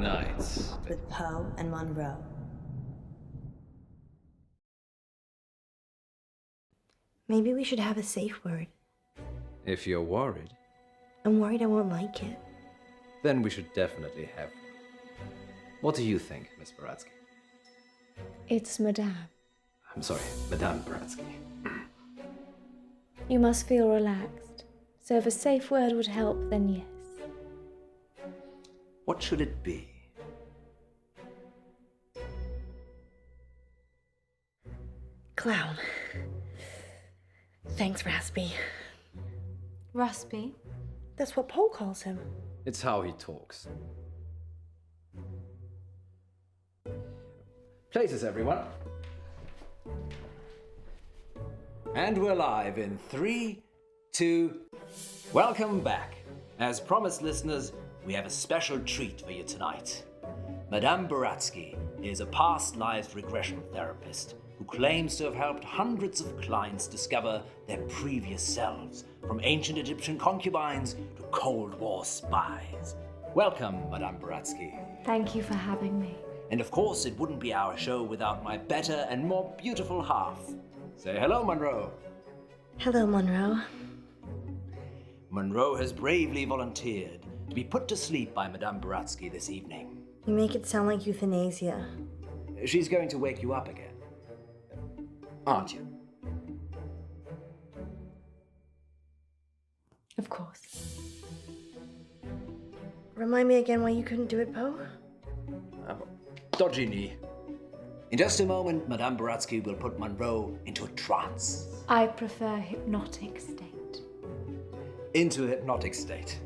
night. With Poe and Munro. Maybe we should have a safe word. If you're worried, I'm worried I won't like it. then we should definitely have one. What do you think, Miss Baratsky? It's Madame. I'm sorry, Madame Baratsky. You must feel relaxed. So if a safe word would help, then yes. What should it be? Clown. Thanks, Raspy. Raspy? That's what Poe calls him. It's how he talks. Places, everyone. And we're live in 3, 2... Welcome back. As promised, listeners, we have a special treat for you tonight. Madame Baratsky is a past lives regression therapist who claims to have helped hundreds of clients discover their previous selves, from ancient Egyptian concubines to Cold War spies. Welcome, Madame Baratsky. Thank you for having me. And of course, it wouldn't be our show without my better and more beautiful half. Say hello, Munro. Hello, Munro. Munro has bravely volunteered to be put to sleep by Madame Baratsky this evening. You make it sound like euthanasia. She's going to wake you up again. Aren't you? Of course. Remind me again why you couldn't do it, Poe? Dodgy knee. In just a moment, Madame Baratsky will put Munro into a trance. I prefer hypnotic state. Into a hypnotic state.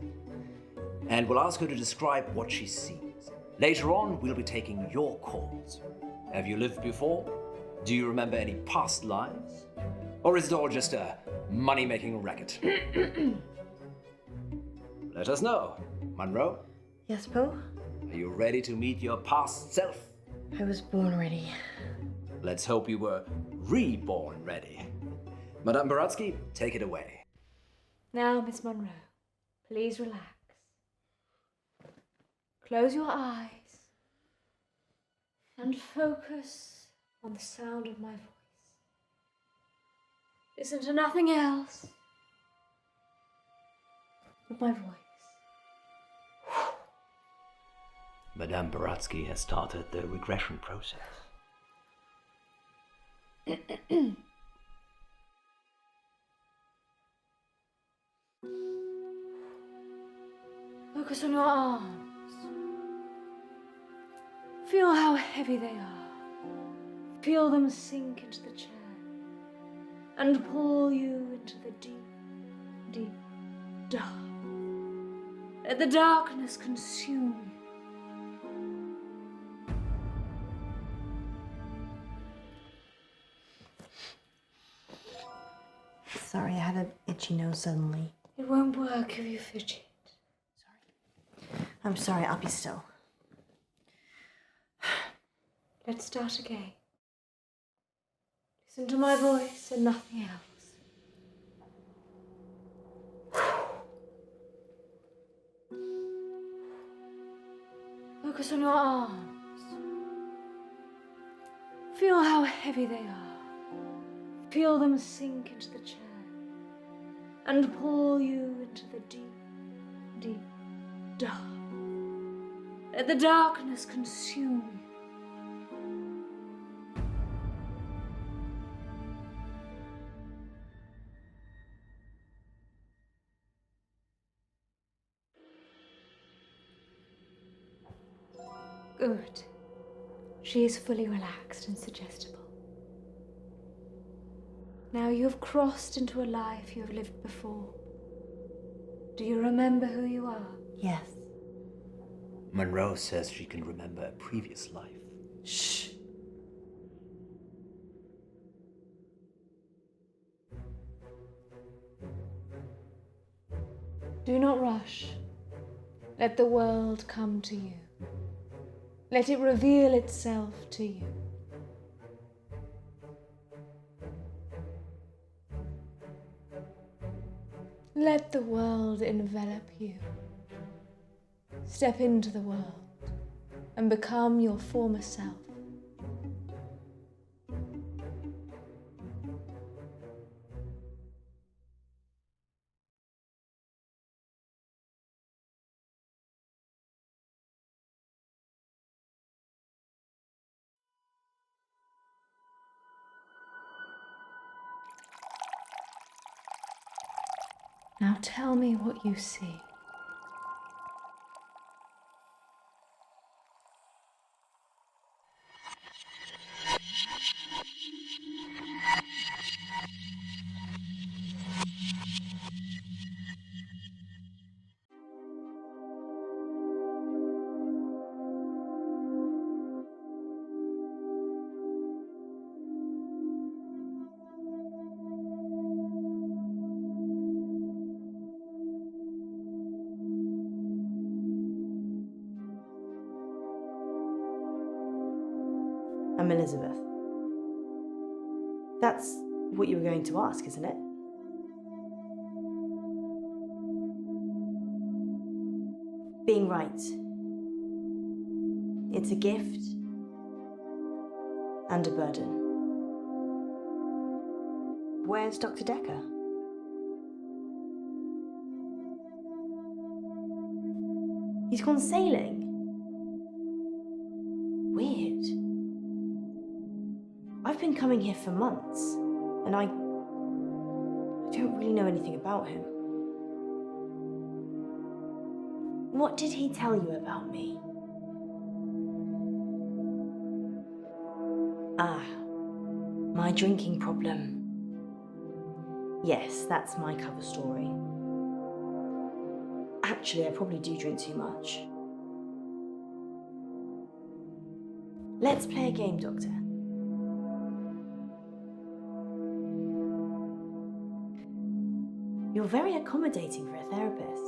And we'll ask her to describe what she sees. Later on, we'll be taking your calls. Have you lived before? Do you remember any past lives? Or is it all just a money-making racket? Let us know. Munro, Yes, Poe? are you ready to meet your past self? I was born ready. Let's hope you were reborn ready. Madame Baratsky, take it away. Now, Miss Munro, please relax. Close your eyes and focus on the sound of my voice. Listen to nothing else but my voice. Madame Baratsky has started the regression process. Focus on your arms. Feel how heavy they are. Feel them sink into the chair and pull you into the deep, deep dark. Let the darkness consume you. Sorry, I had an itchy nose suddenly. It won't work if you fidget. I'm sorry, I'll be still. Let's start again. Listen to my voice and nothing else. Focus on your arms. Feel how heavy they are. Feel them sink into the chair and pull you into the deep, deep dark. Let the darkness consume you. Good. She is fully relaxed and suggestible. Now you have crossed into a life you have lived before. Do you remember who you are? Yes. Munro says she can remember a previous life. Shh. Do not rush. Let the world come to you. Let it reveal itself to you. Let the world envelop you. Step into the world. and become your former self. Now tell me what you see. I'm Elizabeth. That's what you were going to ask, isn't it? Being right. It's a gift and a burden. Where's Dr. Decker? He's gone sailing. Weird. I've been coming here for months, and I don't really know anything about him. What did he tell you about me? Ah, my drinking problem. Yes, that's my cover story. Actually, I probably do drink too much. Let's play a game, Doctor. You're very accommodating for a therapist.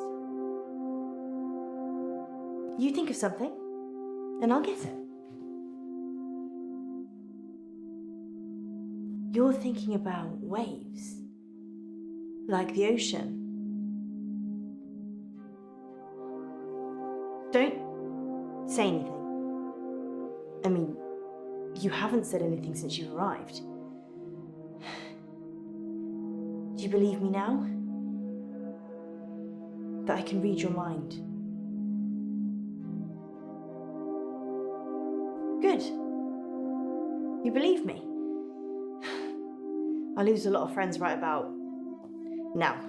You think of something, and I'll guess it. You're thinking about waves, like the ocean. Don't say anything. I mean, you haven't said anything since you arrived. Do you believe me now? That I can read your mind? Good. You believe me? I lose a lot of friends right about now.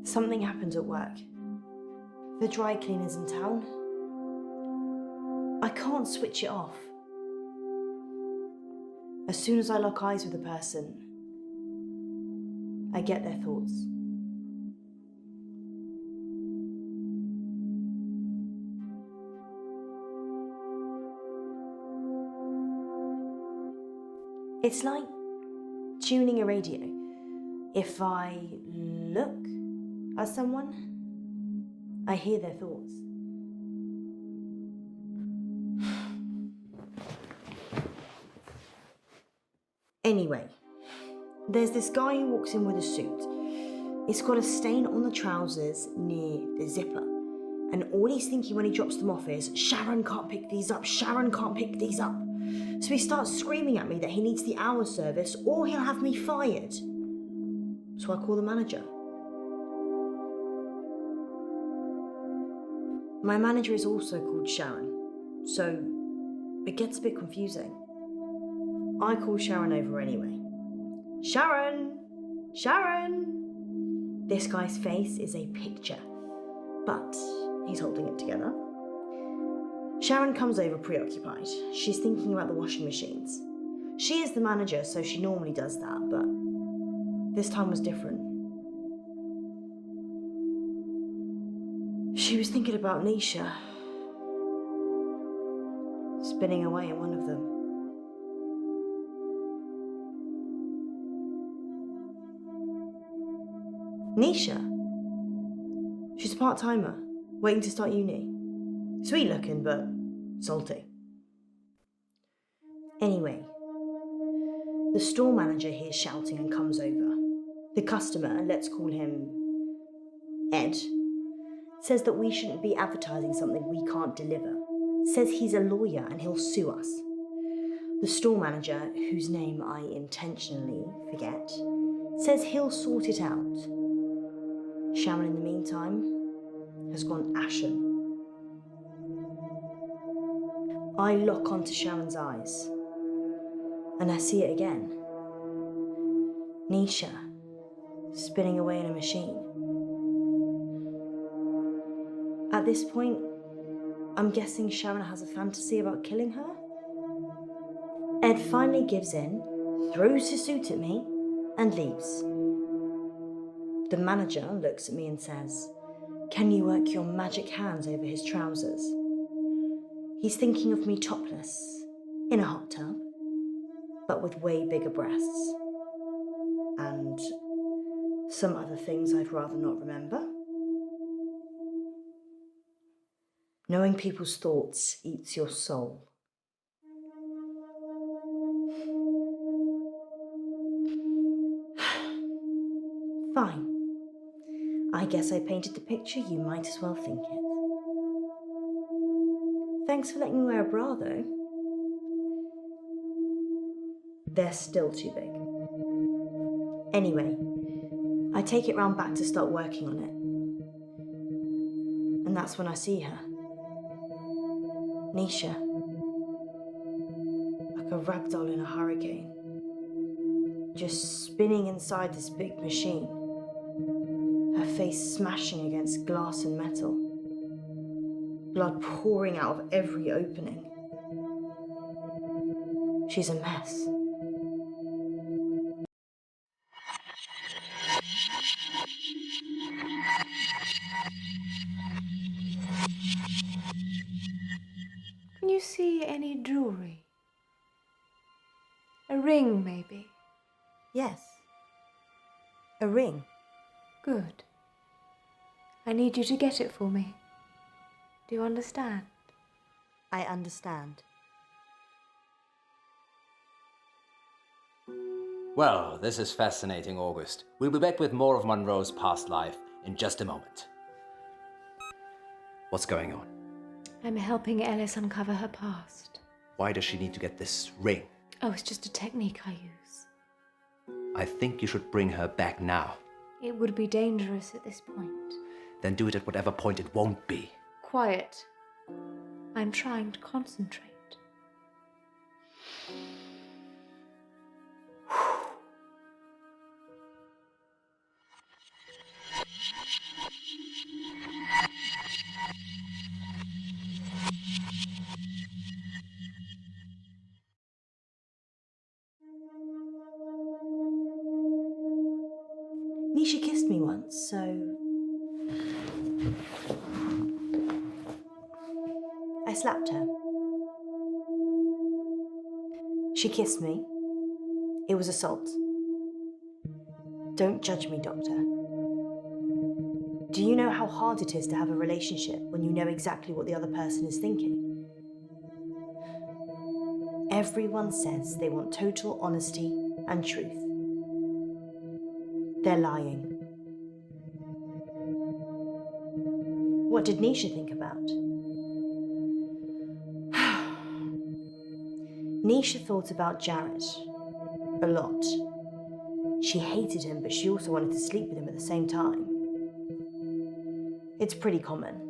Something happened at work. The dry cleaner's in town. I can't switch it off. As soon as I lock eyes with a person, I get their thoughts. It's like tuning a radio. If I look at someone, I hear their thoughts. Anyway, there's this guy who walks in with a suit. It's got a stain on the trousers near the zipper. And all he's thinking when he drops them off is, Sharon can't pick these up, Sharon can't pick these up. So he starts screaming at me that he needs the hour service or he'll have me fired. So I call the manager. My manager is also called Sharon, so it gets a bit confusing. I call Sharon over anyway. Sharon! Sharon! This guy's face is a picture, but he's holding it together. Sharon comes over preoccupied. She's thinking about the washing machines. She is the manager, so she normally does that, but this time was different. She was thinking about Nisha, spinning away in one of them. Nisha? She's a part-timer, waiting to start uni. Sweet looking, but salty. Anyway, the store manager hears shouting and comes over. The customer, let's call him Ed, says that we shouldn't be advertising something we can't deliver. Says he's a lawyer and he'll sue us. The store manager, whose name I intentionally forget, says he'll sort it out. Sharon, in the meantime, has gone ashen. I lock onto Sharon's eyes, and I see it again. Nisha, spinning away in a machine. At this point, I'm guessing Sharon has a fantasy about killing her. Ed finally gives in, throws his suit at me, and leaves. The manager looks at me and says, "Can you work your magic hands over his trousers?" He's thinking of me topless, in a hot tub, but with way bigger breasts. And some other things I'd rather not remember. Knowing people's thoughts eats your soul. Fine. I guess I painted the picture, you might as well think it. Thanks for letting me wear a bra, though. They're still too big. Anyway, I take it round back to start working on it. And that's when I see her. Nisha. Like a ragdoll in a hurricane. Just spinning inside this big machine. Her face smashing against glass and metal. Blood pouring out of every opening. She's a mess. Can you see any jewelry? A ring, maybe? Yes. A ring. Good. I need you to get it for me. Do you understand? I understand. Well, this is fascinating, August. We'll be back with more of Munro's past life in just a moment. What's going on? I'm helping Ellis uncover her past. Why does she need to get this ring? Oh, it's just a technique I use. I think you should bring her back now. It would be dangerous at this point. Then do it at whatever point it won't be. Quiet. I'm trying to concentrate. Nisha kissed me once, so... I slapped her. She kissed me. It was assault. Don't judge me, Doctor. Do you know how hard it is to have a relationship when you know exactly what the other person is thinking? Everyone says they want total honesty and truth. They're lying. What did Nisha think about? Nisha thought about Jared a lot. She hated him, but she also wanted to sleep with him at the same time. It's pretty common.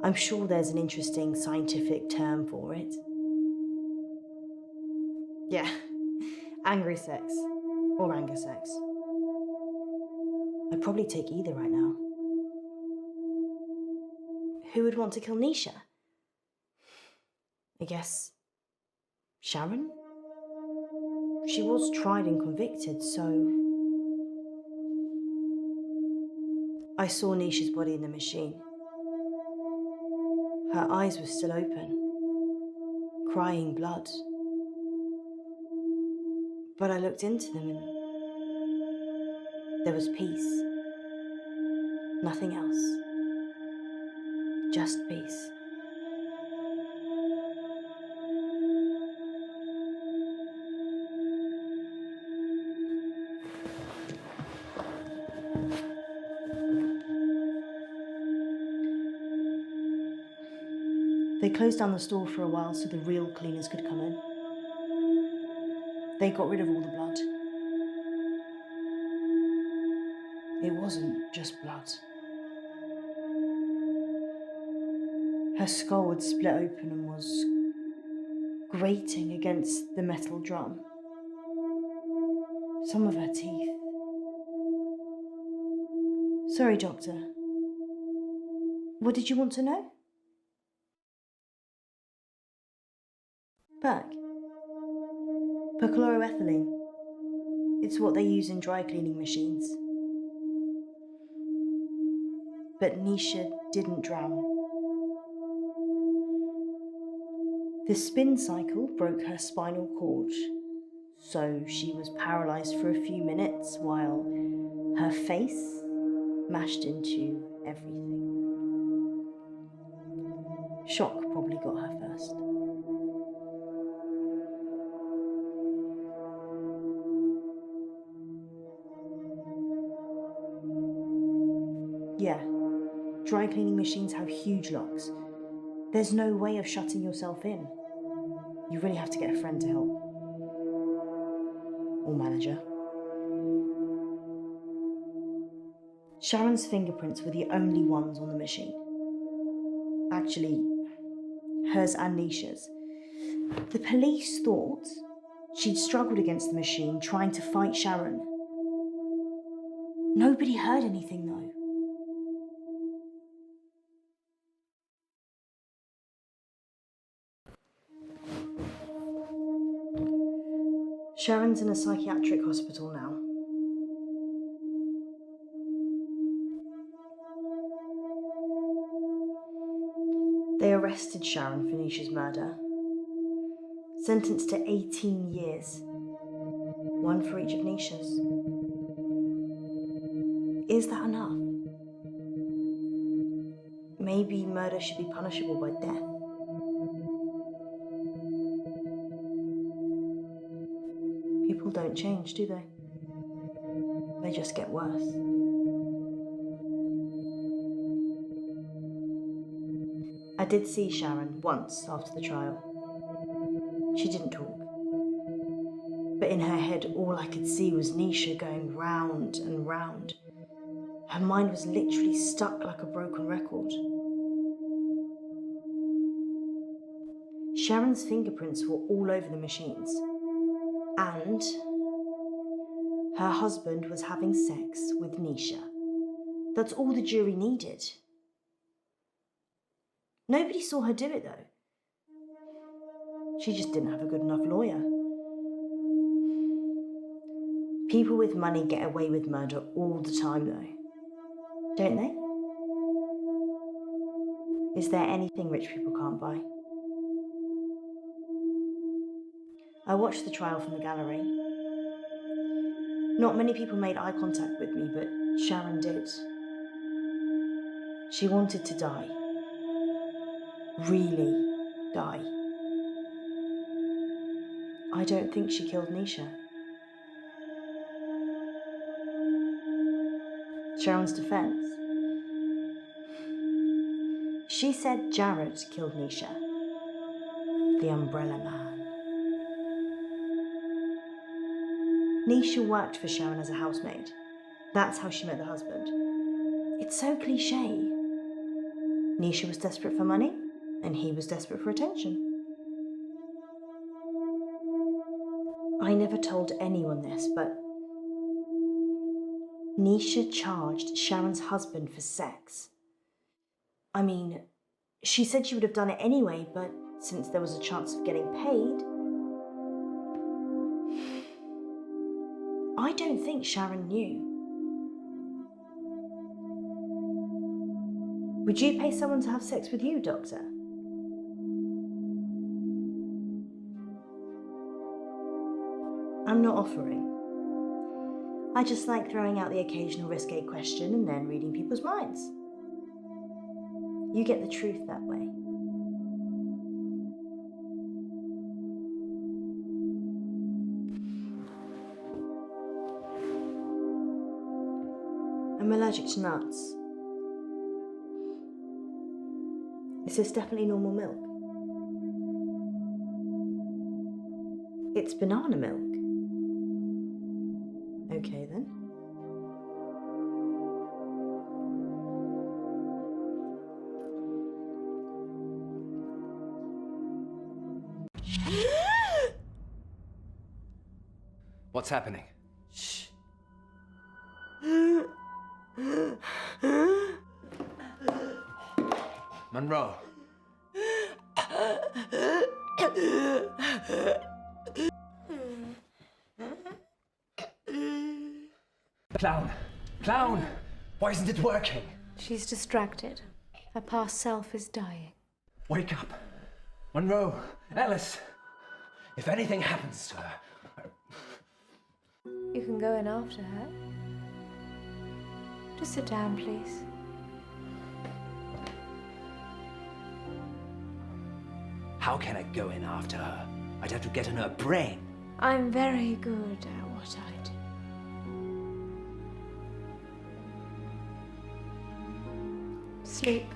I'm sure there's an interesting scientific term for it. Yeah, angry sex. Or anger sex. I'd probably take either right now. Who would want to kill Nisha? I guess Sharon? She was tried and convicted, so... I saw Nisha's body in the machine. Her eyes were still open, crying blood. But I looked into them and there was peace. Nothing else. Just peace. They closed down the store for a while so the real cleaners could come in. They got rid of all the blood. It wasn't just blood. Her skull had split open and was grating against the metal drum. Some of her teeth. Sorry, Doctor. What did you want to know? Perk. Perchloroethylene. It's what they use in dry cleaning machines. But Nisha didn't drown. The spin cycle broke her spinal cord, so she was paralysed for a few minutes while her face mashed into everything. Shock probably got her first. Yeah, dry cleaning machines have huge locks. There's no way of shutting yourself in. You really have to get a friend to help. Or manager. Sharon's fingerprints were the only ones on the machine. Actually, hers and Nisha's. The police thought she'd struggled against the machine trying to fight Sharon. Nobody heard anything though. Sharon's in a psychiatric hospital now. They arrested Sharon for Nisha's murder. Sentenced to 18 years. One for each of Nisha's. Is that enough? Maybe murder should be punishable by death. People don't change, do they? They just get worse. I did see Sharon once after the trial. She didn't talk. But in her head, all I could see was Nisha going round and round. Her mind was literally stuck like a broken record. Sharon's fingerprints were all over the machines. And her husband was having sex with Nisha. That's all the jury needed. Nobody saw her do it though. She just didn't have a good enough lawyer. People with money get away with murder all the time though. Don't they? Is there anything rich people can't buy? I watched the trial from the gallery. Not many people made eye contact with me, but Sharon did. She wanted to die. Really die. I don't think she killed Nisha. Sharon's defense. She said Jared killed Nisha. The Umbrella Man. Nisha worked for Sharon as a housemaid. That's how she met the husband. It's so cliche. Nisha was desperate for money, and he was desperate for attention. I never told anyone this, but Nisha charged Sharon's husband for sex. I mean, she said she would have done it anyway, but since there was a chance of getting paid, I don't think Sharon knew. Would you pay someone to have sex with you, Doctor? I'm not offering. I just like throwing out the occasional risque question and then reading people's minds. You get the truth that way. I'm allergic to nuts. It's Is this definitely normal milk? It's banana milk. Okay then. What's happening? Shh. Munro. Clown! Clown! Why isn't it working? She's distracted. Her past self is dying. Wake up! Munro! Alice! If anything happens to her... You can go in after her. Just sit down, please. How can I go in after her? I'd have to get in her brain. I'm very good at what I do. Sleep.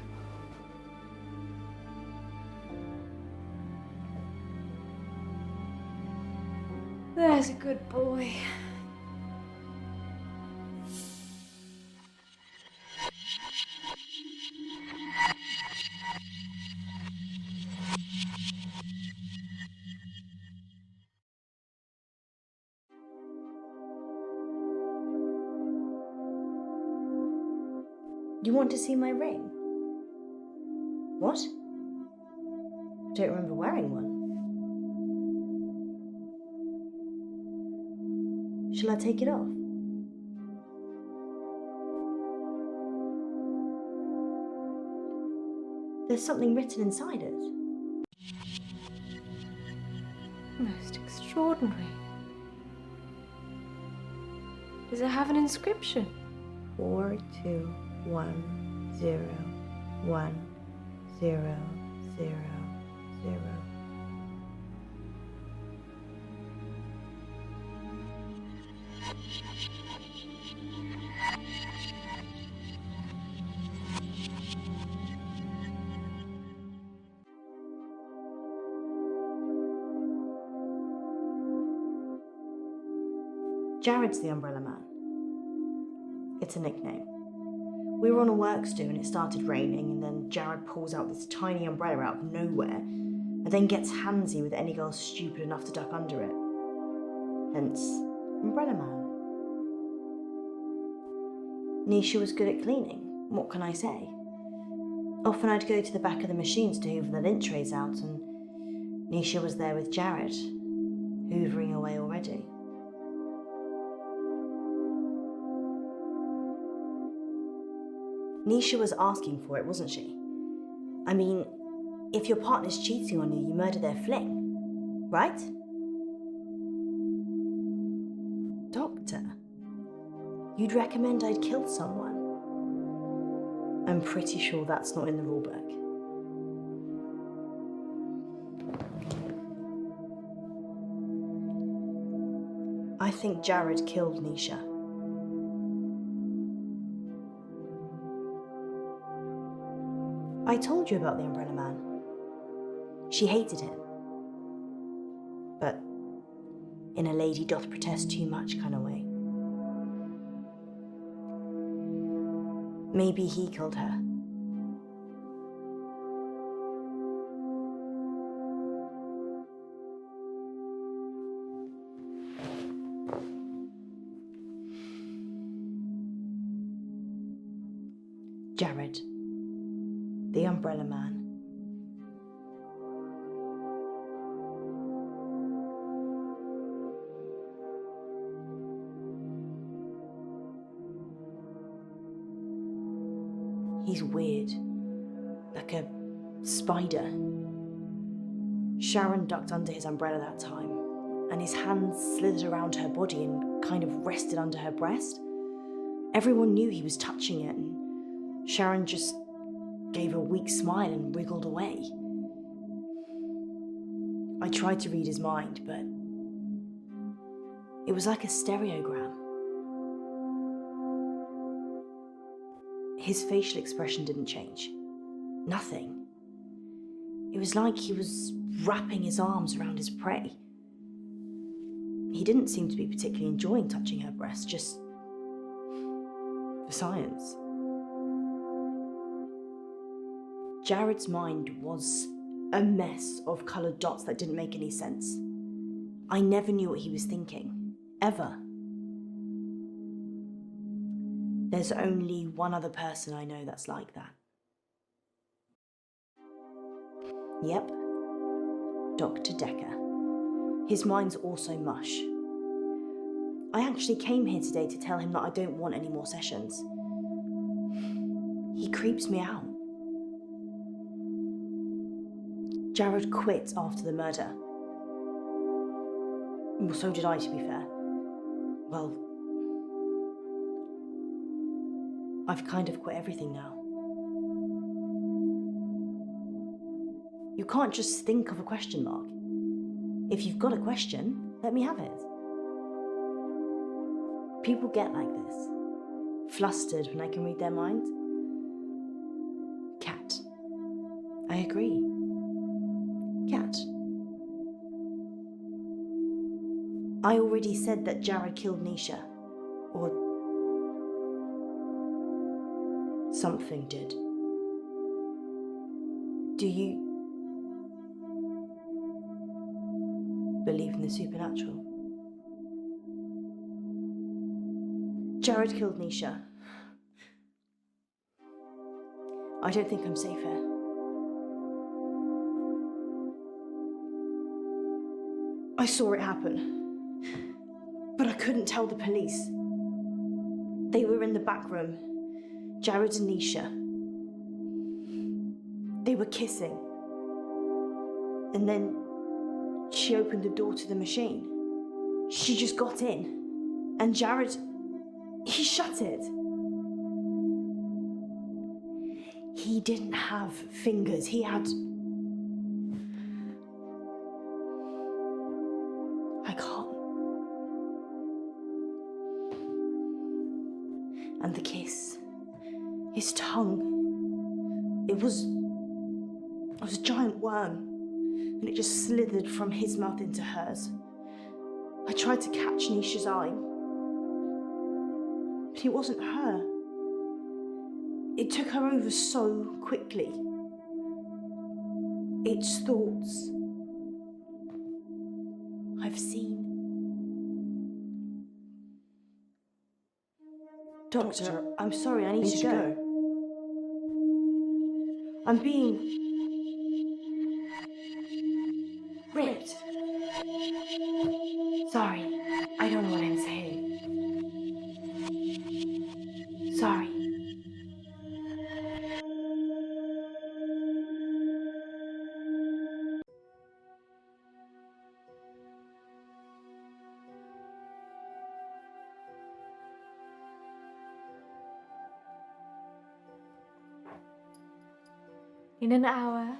There's a good boy. You want to see my ring? What? I don't remember wearing one. Shall I take it off? There's something written inside it. Most extraordinary. Does it have an inscription? 42101000. Jared's the Umbrella Man. It's a nickname. We were on a works do and it started raining, and then Jared pulls out this tiny umbrella out of nowhere and then gets handsy with any girl stupid enough to duck under it. Hence, Umbrella Man. Nisha was good at cleaning. What can I say? Often I'd go to the back of the machines to hoover the lint trays out, and Nisha was there with Jared, hoovering away already. Nisha was asking for it, wasn't she? I mean, if your partner's cheating on you, you murder their fling, right? Doctor, you'd recommend I'd kill someone? I'm pretty sure that's not in the rule book. I think Jared killed Nisha. I told you about the Umbrella Man. She hated him. But in a lady doth protest too much kind of way. Maybe he killed her. Jared, the Umbrella Man. He's weird, like a spider. Sharon ducked under his umbrella that time, and his hands slithered around her body and kind of rested under her breast. Everyone knew he was touching it, and Sharon just gave a weak smile and wriggled away. I tried to read his mind, but it was like a stereogram. His facial expression didn't change. Nothing. It was like he was wrapping his arms around his prey. He didn't seem to be particularly enjoying touching her breast, just for science. Jared's mind was a mess of coloured dots that didn't make any sense. I never knew what he was thinking, ever. There's only one other person I know that's like that. Yep, Dr. Decker. His mind's also mush. I actually came here today to tell him that I don't want any more sessions. He creeps me out. Jared quit after the murder. Well, so did I, to be fair. Well, I've kind of quit everything now. You can't just think of a question mark. If you've got a question, let me have it. People get like this, flustered when I can read their mind. Cat. I agree. Cat. I already said that Jared killed Nisha. Or something did. Do you believe in the supernatural? Jared killed Nisha. I don't think I'm safe here. I saw it happen, but I couldn't tell the police. They were in the back room, Jared and Nisha. They were kissing. And then she opened the door to the machine. She just got in, and Jared, he shut it. He didn't have fingers, he had... I can't. And the kiss, his tongue, it was a giant worm, and it just slithered from his mouth into hers. I tried to catch Nisha's eye, but it wasn't her. It took her over so quickly. It's thoughts I've seen. Doctor, I'm sorry, I need to go. I'm being raped. Sorry, I don't know what I'm saying. Sorry. In an hour,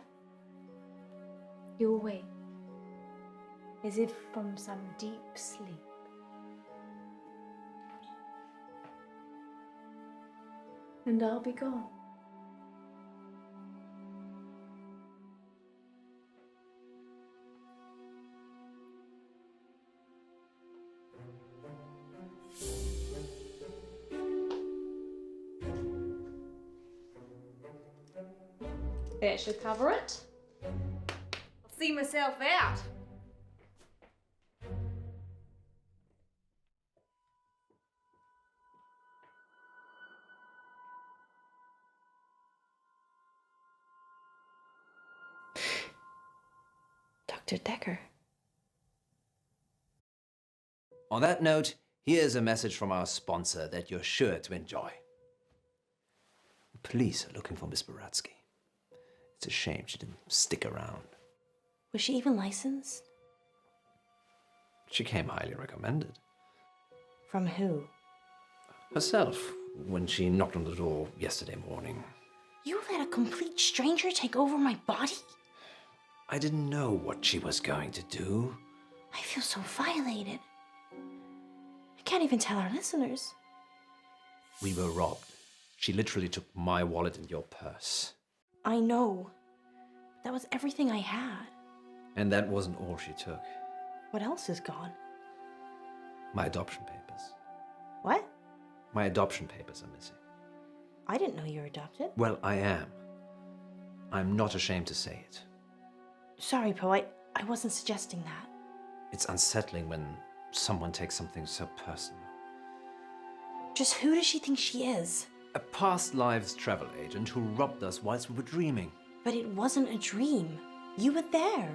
you'll wake, as if from some deep sleep. And I'll be gone. That should cover it. I'll see myself out. Dr. Decker. On that note, here's a message from our sponsor that you're sure to enjoy. The police are looking for Miss Buratsky. It's a shame she didn't stick around. Was she even licensed? She came highly recommended. From who? Herself, when she knocked on the door yesterday morning. You let a complete stranger take over my body? I didn't know what she was going to do. I feel so violated. I can't even tell our listeners. We were robbed. She literally took my wallet and your purse. I know. That was everything I had. And that wasn't all she took. What else is gone? My adoption papers. What? My adoption papers are missing. I didn't know you were adopted. Well, I am. I'm not ashamed to say it. Sorry, Poe, I wasn't suggesting that. It's unsettling when someone takes something so personal. Just who does she think she is? A past lives travel agent who robbed us whilst we were dreaming. But it wasn't a dream. You were there.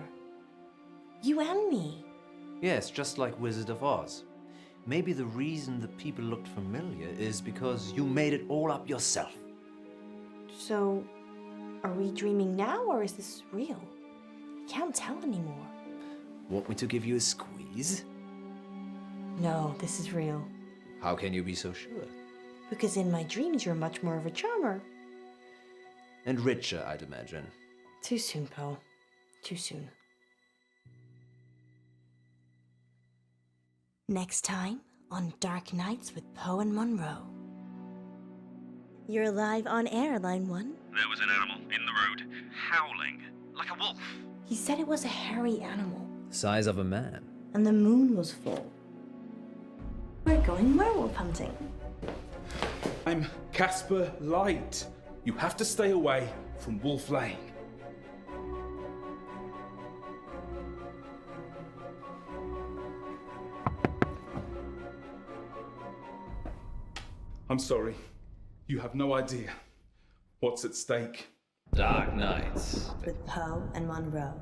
You and me. Yes, just like Wizard of Oz. Maybe the reason the people looked familiar is because you made it all up yourself. So, are we dreaming now or is this real? I can't tell anymore. Want me to give you a squeeze? No, this is real. How can you be so sure? Because in my dreams you're much more of a charmer. And richer, I'd imagine. Too soon, Poe. Too soon. Next time on Dark Nights with Poe and Munro. You're live on air, Line 1. There was an animal in the road, howling, like a wolf. He said it was a hairy animal, Size of a man. and the moon was full. We're going werewolf hunting. I'm Casper Light. You have to stay away from Wolf Lane. I'm sorry. You have no idea what's at stake. Dark Nights. With Poe and Munro.